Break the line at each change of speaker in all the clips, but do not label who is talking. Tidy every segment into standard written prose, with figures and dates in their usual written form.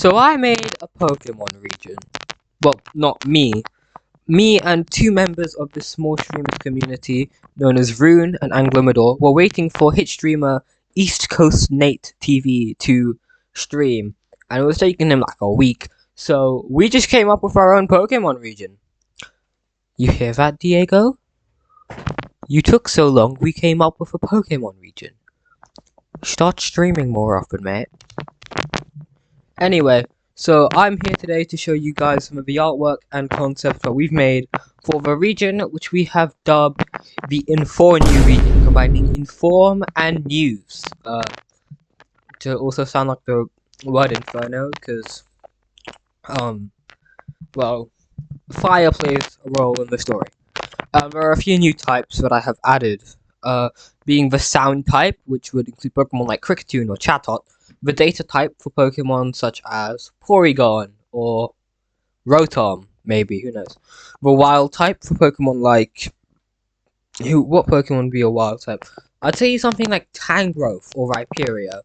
So I made a Pokemon region. Well, not me. Me and two members of this small streamers community known as Rune and Anglomedor were waiting for hit streamer East Coast Nate TV to stream, and it was taking him like a week. So we just came up with our own Pokemon region. You hear that, Diego? You took so long, we came up with a Pokemon region. Start streaming more often, mate. Anyway, so I'm here today to show you guys some of the artwork and concepts that we've made for the region, which we have dubbed the Inform-New region, combining inform and news. To also sound like the word inferno, because, well, fire plays a role in the story. There are a few new types that I have added, being the sound type, which would include Pokemon like Kricketune or Chatot, the data type for Pokemon such as Porygon or Rotom, maybe, who knows. The wild type for Pokemon like... what Pokemon would be a wild type? I'd say something like Tangrowth or Rhyperior.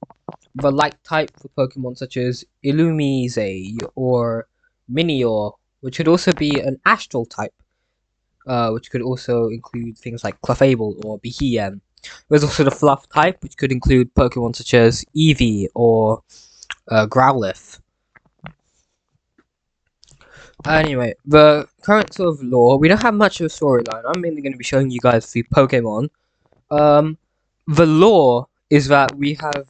The light type for Pokemon such as Illumise or Minior, which could also be an astral type. Which could also include things like Clefable or Behem. There's also the Fluff type, which could include Pokemon such as Eevee or Growlithe. Anyway, the current sort of lore, we don't have much of a storyline. I'm mainly going to be showing you guys the Pokemon. The lore is that we have,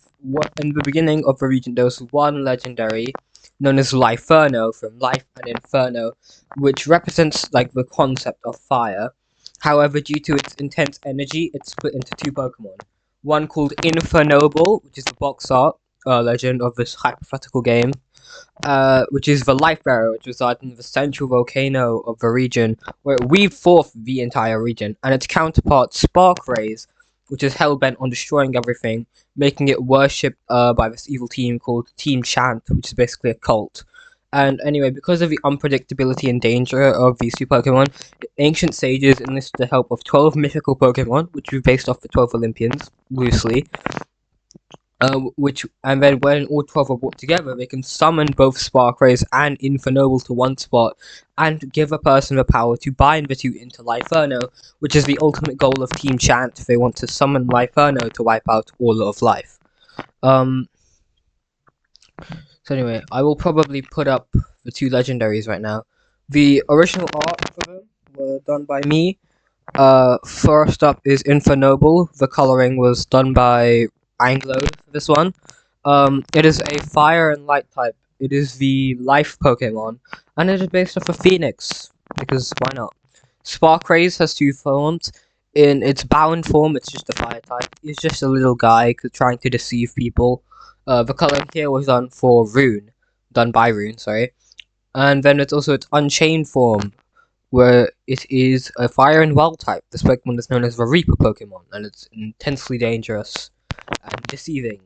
in the beginning of the region, there was one legendary known as Liferno, from Life and Inferno, which represents like the concept of fire. However, due to its intense energy, it's split into two Pokemon. One called Infernoble, which is the box art legend of this hypothetical game, which is the Life Bearer, which resides in the central volcano of the region, where it weaved forth the entire region, and its counterpart Sparkrays, which is hell-bent on destroying everything, making it worshipped by this evil team called Team Chant, which is basically a cult. And anyway, because of the unpredictability and danger of these two Pokemon, ancient sages enlisted the help of 12 mythical Pokemon, which we based off the 12 Olympians, loosely. And then when all 12 are brought together, they can summon both Sparkrays and Infernoble to one spot, and give a person the power to bind the two into Liferno, which is the ultimate goal of Team Chant if they want to summon Liferno to wipe out all of life. So anyway, I will probably put up the two legendaries right now. The original art for them were done by me. First up is Infernoble. The coloring was done by Anglo for this one. It is a fire and light type. It is the life Pokemon, and it is based off of Phoenix, because why not? Sparkrays has two forms. In its bound form, it's just a fire type. It's just a little guy trying to deceive people. The coloring here was done by Rune, sorry. And then it's also its Unchained form, where it is a fire and wild type. This Pokemon is known as the Reaper Pokemon, and it's intensely dangerous and deceiving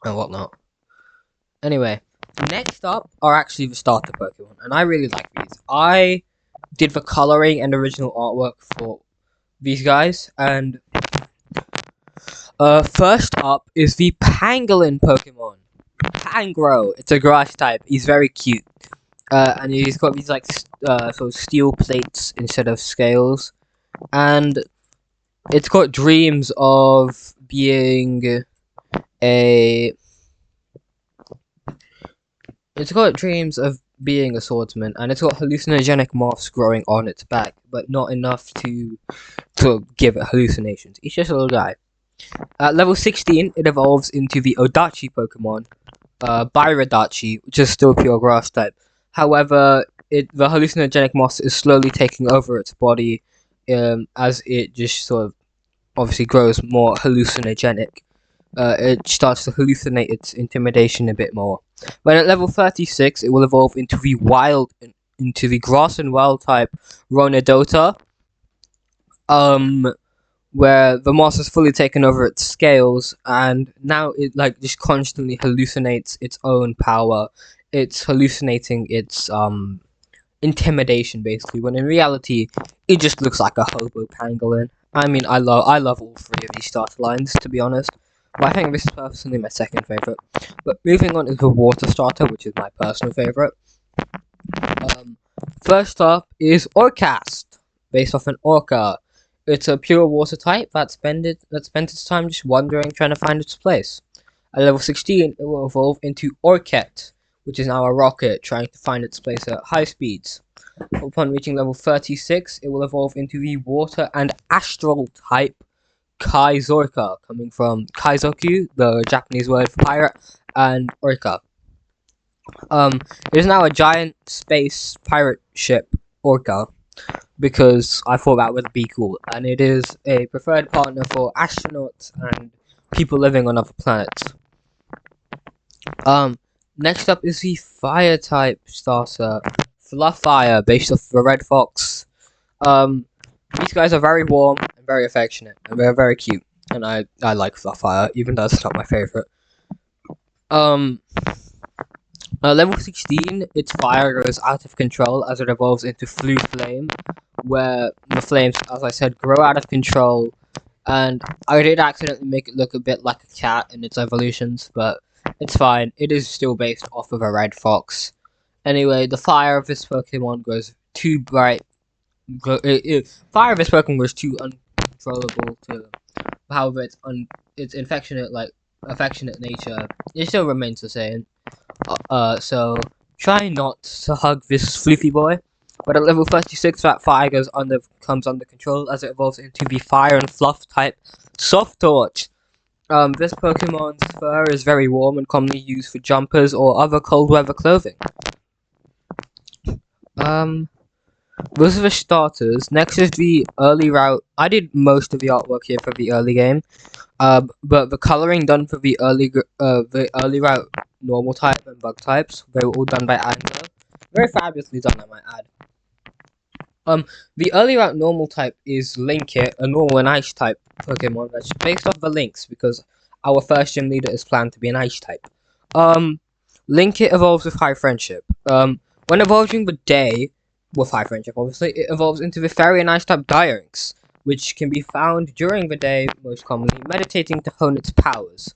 and whatnot. Anyway, next up are actually the starter Pokemon, and I really like these. I did the coloring and original artwork for these guys, and first up is the Pangolin Pokemon. Pangro. It's a grass type. He's very cute. And he's got these like sort of steel plates instead of scales, and it's got dreams of being a swordsman, and it's got hallucinogenic moths growing on its back, but not enough to give it hallucinations. He's just a little guy. At level 16, it evolves into the Odachi Pokemon, Byradachi, which is still pure grass type. However, the hallucinogenic moss is slowly taking over its body, as it just sort of obviously grows more hallucinogenic. It starts to hallucinate its intimidation a bit more. When at level 36, it will evolve into the grass and wild type Ronidota, where the moss has fully taken over its scales, and now it like just constantly hallucinates its own power. It's hallucinating its intimidation, basically, when in reality it just looks like a hobo pangolin. I mean, I love all three of these starter lines, to be honest. But I think this is personally my second favorite. But moving on is the water starter, which is my personal favorite. Um, First up is Orcast, based off an orca. It's a pure water type that spent its time just wandering, trying to find its place. At level 16, it will evolve into Orchid, which is now a rocket trying to find its place at high speeds. Upon reaching level 36, it will evolve into the water and astral type Kaizorka, coming from Kaizoku, the Japanese word for pirate, and Orca. It is now a giant space pirate ship, Orca, because I thought that would be cool, and it is a preferred partner for astronauts and people living on other planets. Next up is the fire type starter, Fluffire, based off the Red Fox. These guys are very warm and very affectionate, and they're very cute, and I like Fluffire, even though it's not my favorite. Level 16, its fire goes out of control as it evolves into Flue Flame, where the flames, as I said, grow out of control, and I did accidentally make it look a bit like a cat in its evolutions, but it's fine. It is still based off of a red fox. Anyway, the fire of this Pokemon goes too bright. Fire of this Pokemon goes too uncontrollable to. However, its affectionate nature, it still remains the same. So try not to hug this floofy boy. But at level 36, that fire comes under control as it evolves into the fire and fluff type Soft Torch. This Pokemon's fur is very warm and commonly used for jumpers or other cold weather clothing. Those are the starters. Next is the early route. I did most of the artwork here for the early game. But the coloring done for the early route normal type and bug types, they were all done by Anglo. Very fabulously done, I might add. The early route normal type is Linkit, a normal and ice type Pokemon that's based off the Lynx because our first gym leader is planned to be an ice type. Linkit evolves with high friendship. When evolving the day with high friendship, obviously, it evolves into the fairy and ice type Diarynx, which can be found during the day, most commonly, meditating to hone its powers.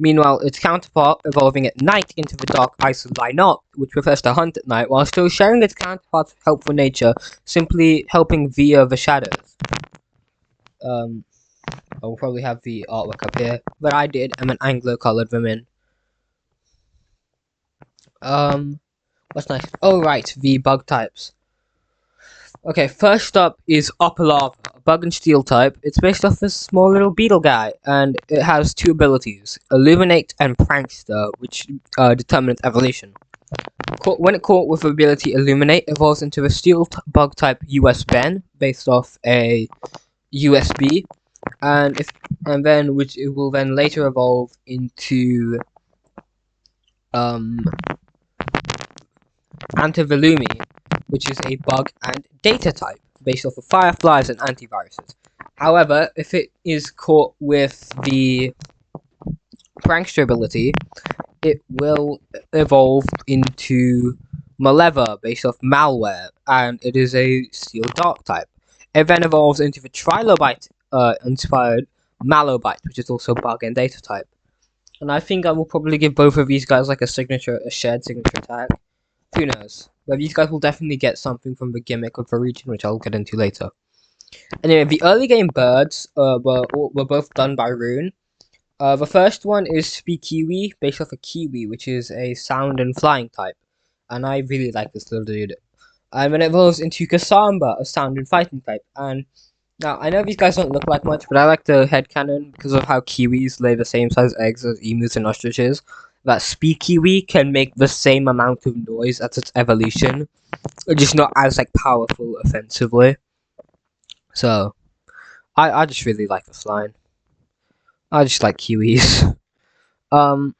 Meanwhile, its counterpart evolving at night into the dark ice Lynot, which prefers to hunt at night, while still sharing its counterpart's helpful nature, simply helping via the shadows. I will probably have the artwork up here, but I did, and then Anglo colored them in. What's nice? Oh, right, the bug types. Okay, first up is Opalava, a bug and steel type. It's based off this small little beetle guy, and it has two abilities, Illuminate and Prankster, which determine its evolution. When it caught with the ability Illuminate, it evolves into a steel bug type US Ben, based off a USB, which it will then later evolve into Antivolumi, which is a bug and data type based off of fireflies and antiviruses. However, if it is caught with the Prankster ability, it will evolve into Maleva based off malware, and it is a steel dark type. It then evolves into the Trilobite inspired Malobite, which is also bug and data type. And I think I will probably give both of these guys like a shared signature tag. Who knows? But these guys will definitely get something from the gimmick of the region, which I'll get into later. Anyway, the early game birds were both done by Rune. The first one is Speakiwi, based off a Kiwi, which is a sound and flying type. And I really like this little dude. And then it evolves into Kasamba, a sound and fighting type. And now, I know these guys don't look like much, but I like the headcanon because of how Kiwis lay the same size eggs as emus and ostriches. That Speakiwi can make the same amount of noise as its evolution, just not as like powerful offensively. So, I just really like this line. I just like Kiwis. Anyway,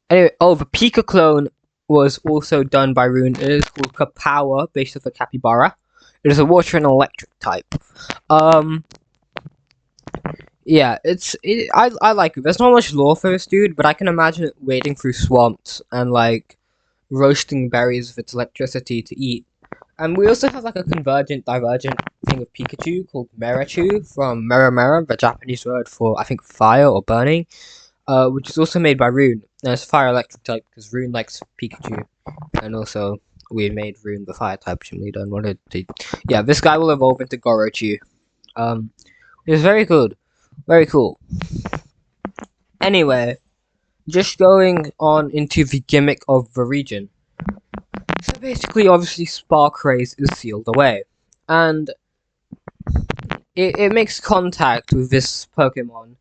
the Pika clone was also done by Rune. It is called Kapower, based off a capybara. It is a water and electric type. Yeah, I like it. There's not much lore for this dude, but I can imagine it wading through swamps and like roasting berries with its electricity to eat. And we also have like a convergent, divergent thing of Pikachu called Merachu from Mera, the Japanese word for I think fire or burning, which is also made by Rune. And it's fire electric type because Rune likes Pikachu, and also we made Rune the fire type, which we don't want to. Yeah, this guy will evolve into Gorochu. It's very good, very cool. Anyway, just going on into the gimmick of the region. So basically, obviously, Sparkrays is sealed away, and it makes contact with this Pokemon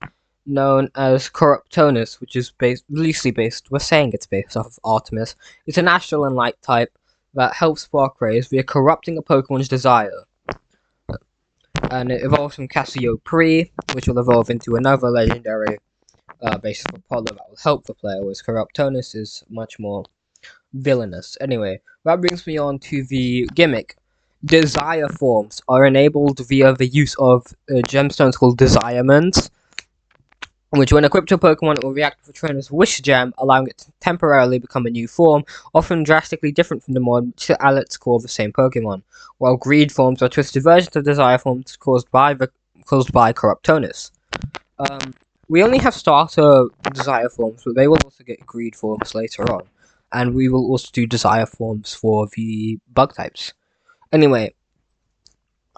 known as Corruptonus, which is loosely based. We're saying it's based off of Artemis. It's an astral and light type that helps Sparkrays via corrupting a Pokemon's desire, and it evolves from Cassiopeia, which will evolve into another legendary based off Apollo that will help the player. Whereas Corruptonus is much more villainous. Anyway, that brings me on to the gimmick. Desire forms are enabled via the use of gemstones called Desirements, which when equipped to a Pokemon will react with a trainer's Wish Gem, allowing it to temporarily become a new form, often drastically different from the one which the adults call the same Pokemon, while Greed forms are twisted versions of Desire forms caused by Corruptonus. We only have starter Desire forms, but they will also get Greed forms later on. And we will also do Desire forms for the bug types. Anyway,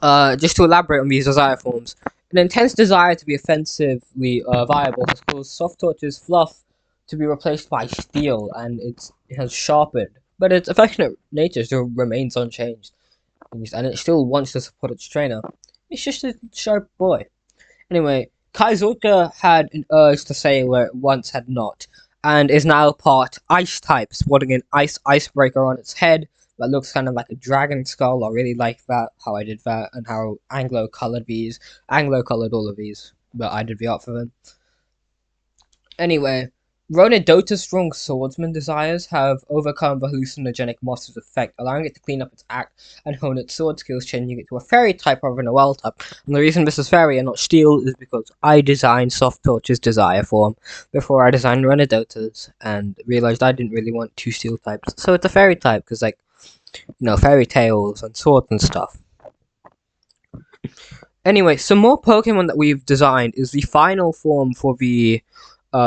just to elaborate on these Desire forms, an intense desire to be offensively viable has caused Soft Torch's fluff to be replaced by steel, and it has sharpened. But its affectionate nature still remains unchanged, and it still wants to support its trainer. It's just a sharp boy. Anyway, Kaizoka had an urge to sail where it once had not, and is now part ice type, sporting an icebreaker on its head that looks kind of like a dragon skull. I really like that, how I did that, and how Anglo colored all of these, but I did the art for them. Anyway, Rhododota's strong swordsman desires have overcome the hallucinogenic monster's effect, allowing it to clean up its act and hone its sword skills, changing it to a fairy type rather than a well type. And the reason this is fairy and not steel is because I designed Soft Torch's desire form before I designed Rhododota's, and realized I didn't really want two steel types, so it's a fairy type because, like, you know, fairy tales and swords and stuff. Anyway, some more Pokemon that we've designed is the final form for the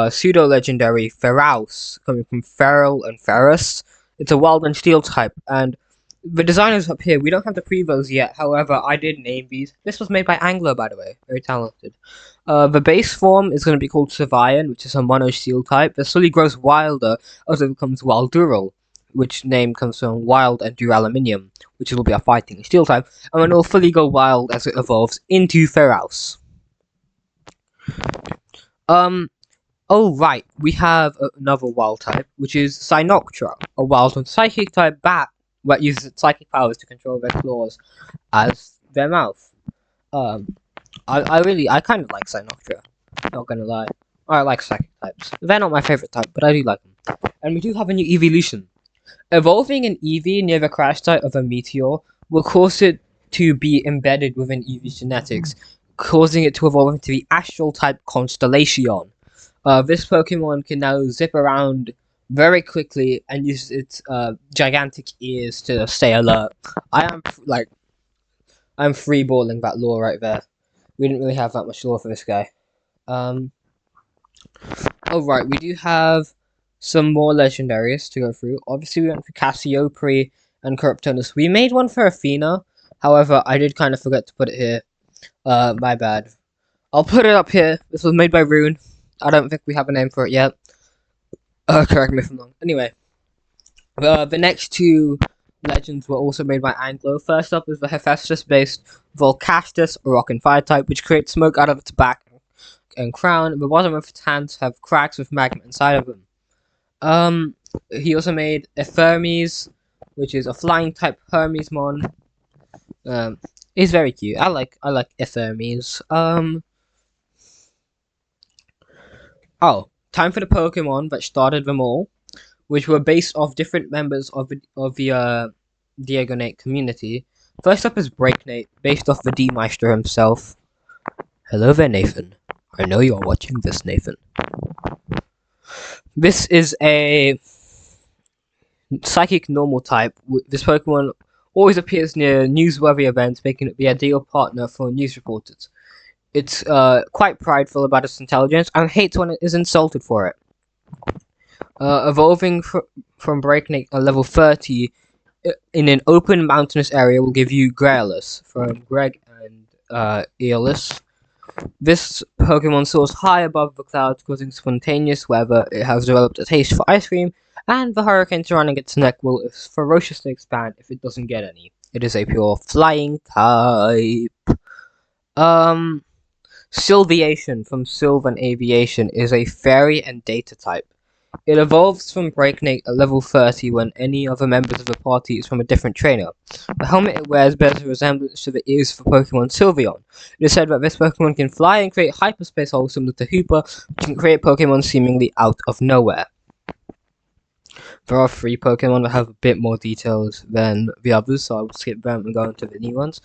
pseudo-legendary Feraus, coming from Feral and Ferrous. It's a wild and steel type, and the designers up here, we don't have the prevos yet, however, I did name these. This was made by Anglo, by the way, very talented. The base form is going to be called Sevian, which is a mono steel type that slowly grows wilder as it becomes Wildural, which name comes from Wild and Duraluminium, which will be a fighting steel type, and then it will fully go wild as it evolves into Feraus. Oh right, we have another wild type, which is Sinoctra, a wild and psychic type bat that uses its psychic powers to control their claws as their mouth. I kind of like Sinoctra, not gonna lie. I like psychic types. They're not my favorite type, but I do like them. And we do have a new evolution. Evolving an Eevee near the crash site of a meteor will cause it to be embedded within Eevee's genetics, causing it to evolve into the astral type Constellation. This Pokemon can now zip around very quickly and use its gigantic ears to stay alert. I'm freeballing that lore right there. We didn't really have that much lore for this guy. Oh right, we do have some more legendaries to go through. Obviously, we went for Cassiopeia and Corruptonus. We made one for Athena. However, I did kind of forget to put it here. My bad. I'll put it up here. This was made by Rune. I don't think we have a name for it yet. Correct me if I'm wrong. Anyway, the next two legends were also made by Anglo. First up is the Hephaestus-based Volcastus, a rock and fire type, which creates smoke out of its back and crown. The bottom of its hands have cracks with magma inside of them. He also made Hermes, which is a flying type Hermesmon. He's very cute. I like Hermes. Oh, time for the Pokemon that started them all, which were based off different members of the Diagonate community. First up is Breaknate, based off the D-Meister himself. Hello there, Nathan. I know you're watching this, Nathan. This is a psychic normal type. This Pokemon always appears near newsworthy events, making it the ideal partner for news reporters. It's quite prideful about its intelligence and hates when it is insulted for it. Evolving from Breakneck at level 30 in an open mountainous area will give you Grailus from Greg and Aeolus. This Pokemon soars high above the clouds, causing spontaneous weather. It has developed a taste for ice cream, and the hurricane surrounding its neck will ferociously expand if it doesn't get any. It is a pure flying type. Sylviation from Sylvan Aviation is a fairy and data type. It evolves from Breakneck at level 30 when any other members of the party is from a different trainer. The helmet it wears bears a resemblance to the ears for Pokemon Sylveon. It is said that this Pokemon can fly and create hyperspace holes similar to Hooper, which can create Pokemon seemingly out of nowhere. There are 3 Pokemon that have a bit more details than the others, so I'll skip them and go into the new ones.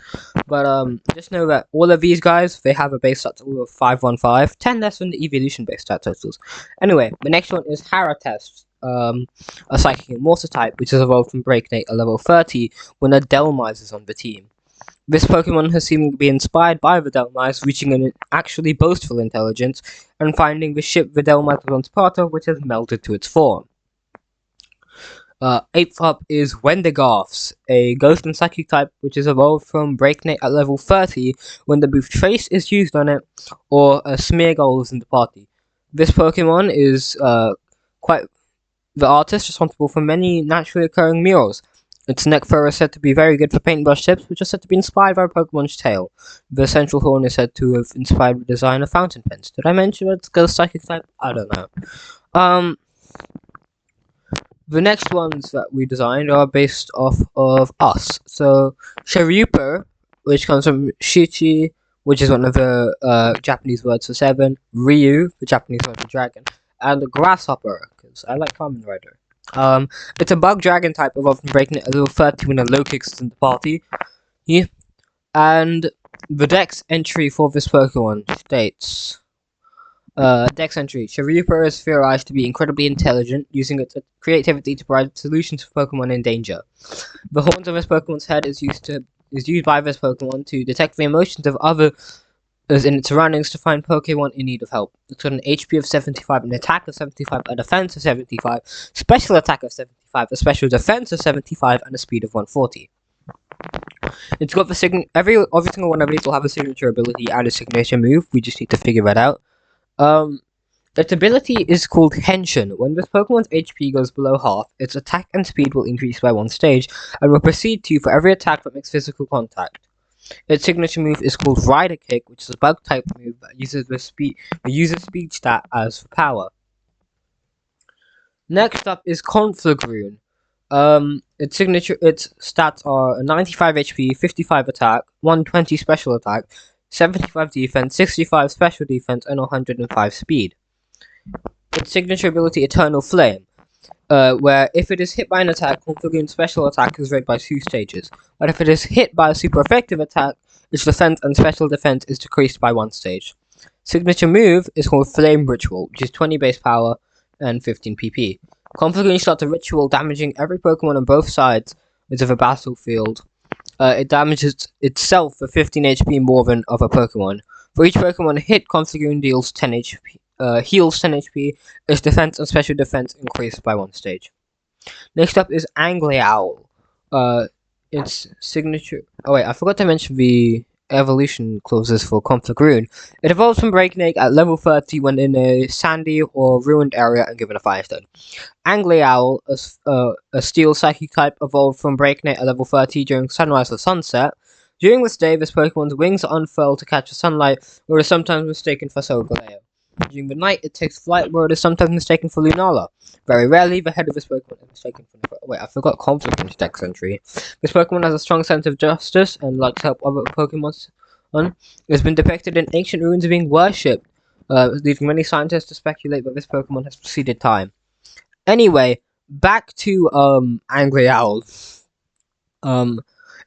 But just know that all of these guys, they have a base stat total of 515, 10 less than the evolution base stat totals. Anyway, the next one is Haratest, a Psychic and Water type, which has evolved from Breakneck at level 30 when a Delmise is on the team. This Pokemon has seemed to be inspired by the Delmise, reaching an actually boastful intelligence, and finding the ship the Delmise was once part of, which has melted to its form. 8th up is Wendigoths, a Ghost and Psychic type which is evolved from Breakneck at level 30 when the move Trace is used on it or a Smeargle is in the party. This Pokemon is quite the artist responsible for many naturally occurring murals. Its neck fur is said to be very good for paintbrush tips, which are said to be inspired by Pokemon's tail. The central horn is said to have inspired the design of fountain pens. Did I mention it's Ghost Psychic type? I don't know. The next ones that we designed are based off of us. So, Sharuper, which comes from Shichi, which is one of the Japanese words for 7, Ryu, the Japanese word for dragon, and Grasshopper, because I like Kamen Rider. It's a bug dragon type, evolved from breaking it a level 30 when a low kicks in the party. Yeah. And the Dex entry for this Pokemon states... Dex entry. Sharuper is theorized to be incredibly intelligent, using its creativity to provide solutions for Pokemon in danger. The horns of this Pokemon's head is used by this Pokemon to detect the emotions of others in its surroundings to find Pokemon in need of help. It's got an HP of 75, an attack of 75, a defense of 75, special attack of 75, a special defense of 75, and a speed of 140. It's got the every single one of these will have a signature ability and a signature move. We just need to figure that out. Its ability is called Henshin. When this Pokemon's HP goes below half, its attack and speed will increase by 1 stage, and will proceed to for every attack that makes physical contact. Its signature move is called Rider Kick, which is a bug type move that uses the user's speed stat as power. Next up is Conflagrune. Its stats are a 95 HP, 55 attack, 120 special attack, 75 defense, 65 special defense, and 105 speed. Its signature ability Eternal Flame, where if it is hit by an attack, Conflagrune's special attack is rated by 2 stages, but if it is hit by a super effective attack, its defense and special defense is decreased by 1 stage. Signature move is called Flame Ritual, which is 20 base power and 15 PP. Conflagrune starts a ritual damaging every Pokemon on both sides of the battlefield. It damages itself for 15 HP more than other Pokemon. For each Pokemon hit, Conflagrune deals 10 HP, heals 10 HP. Its defense and special defense increased by 1 stage. Next up is Angleowl. Its signature... Oh wait, I forgot to mention the evolution clauses for Conflagrune. It evolves from Breakneck at level 30 when in a sandy or ruined area and given a Firestone. Angleowl, a steel psychic type, evolved from Breakneck at level 30 during sunrise or sunset. During this day, this Pokemon's wings are unfurled to catch the sunlight, or is sometimes mistaken for Solgaleo. During the night, it takes flight, where it is sometimes mistaken for Lunala. Very rarely, the head of this Pokemon is mistaken for... Wait, I forgot Conflict's Dex entry. This Pokemon has a strong sense of justice and likes to help other Pokemon. It has been depicted in ancient ruins being worshipped, leaving many scientists to speculate that this Pokemon has preceded time. Anyway, back to Angleowl.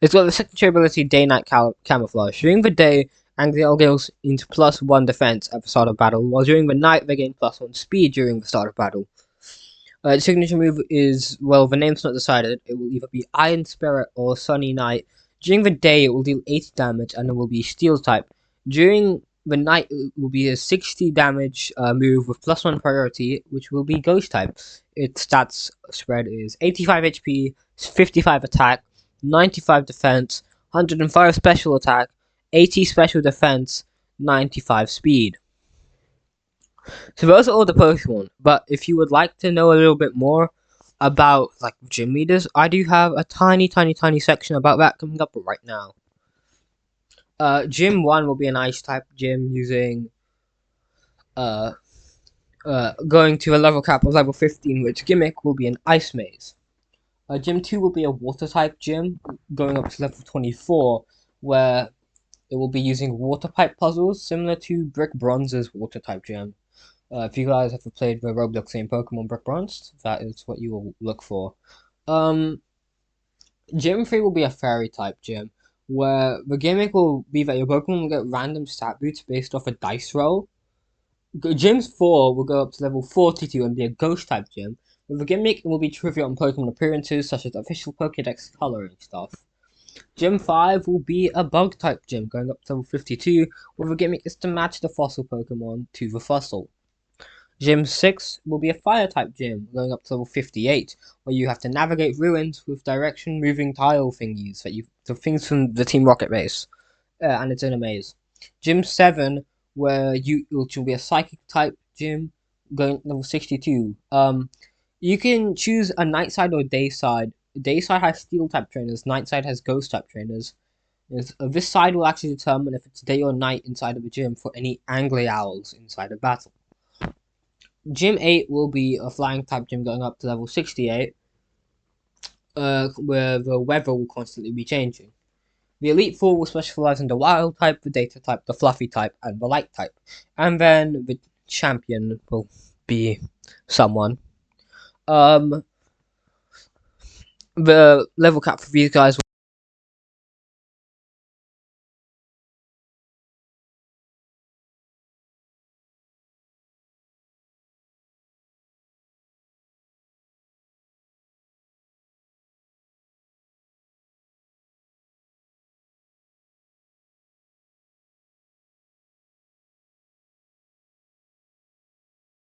It's got the signature ability Day-Night Camouflage. During the day, Angleowl goes into +1 defense at the start of battle, while during the night they gain +1 speed during the start of battle. Its signature move is, well, the name's not decided. It will either be Iron Spirit or Sunny Knight. During the day, it will deal 80 damage and it will be Steel type. During the night, it will be a 60 damage move with +1 priority, which will be Ghost type. Its stats spread is 85 HP, 55 attack, 95 defense, 105 special attack, 80 special defense, 95 speed. So those are all the Pokemon. But if you would like to know a little bit more about like gym leaders, I do have a tiny section about that coming up right now. Gym 1 will be an Ice type gym using going to a level cap of level 15, which gimmick will be an Ice Maze. Gym 2 will be a Water type gym, going up to level 24, where it will be using Water Pipe puzzles, similar to Brick Bronze's Water type gym. If you guys have played the Roblox game Pokemon Brick Bronze, that is what you will look for. Gym 3 will be a Fairy type gym, where the gimmick will be that your Pokemon will get random stat boosts based off a dice roll. Gyms 4 will go up to level 42 and be a Ghost type gym. With the gimmick, it will be trivia on Pokemon appearances, such as official Pokédex coloring stuff. Gym 5 will be a Bug type gym, going up to level 52, where the gimmick is to match the fossil Pokemon to the fossil. Gym 6 will be a Fire type gym, going up to level 58, where you have to navigate ruins with direction moving tile thingies, the things from the Team Rocket base, and it's in a maze. Gym 7, which will be a Psychic type gym, going level 62. You can choose a night side or day side. Day side has Steel type trainers, night side has Ghost type trainers. This side will actually determine if it's day or night inside of a gym for any angry owls inside a battle. Gym 8 will be a Flying type gym going up to level 68, where the weather will constantly be changing. The Elite Four will specialize in the Wild type, the Data type, the Fluffy type, and the Light type. And then the champion will be someone. The level cap for these guys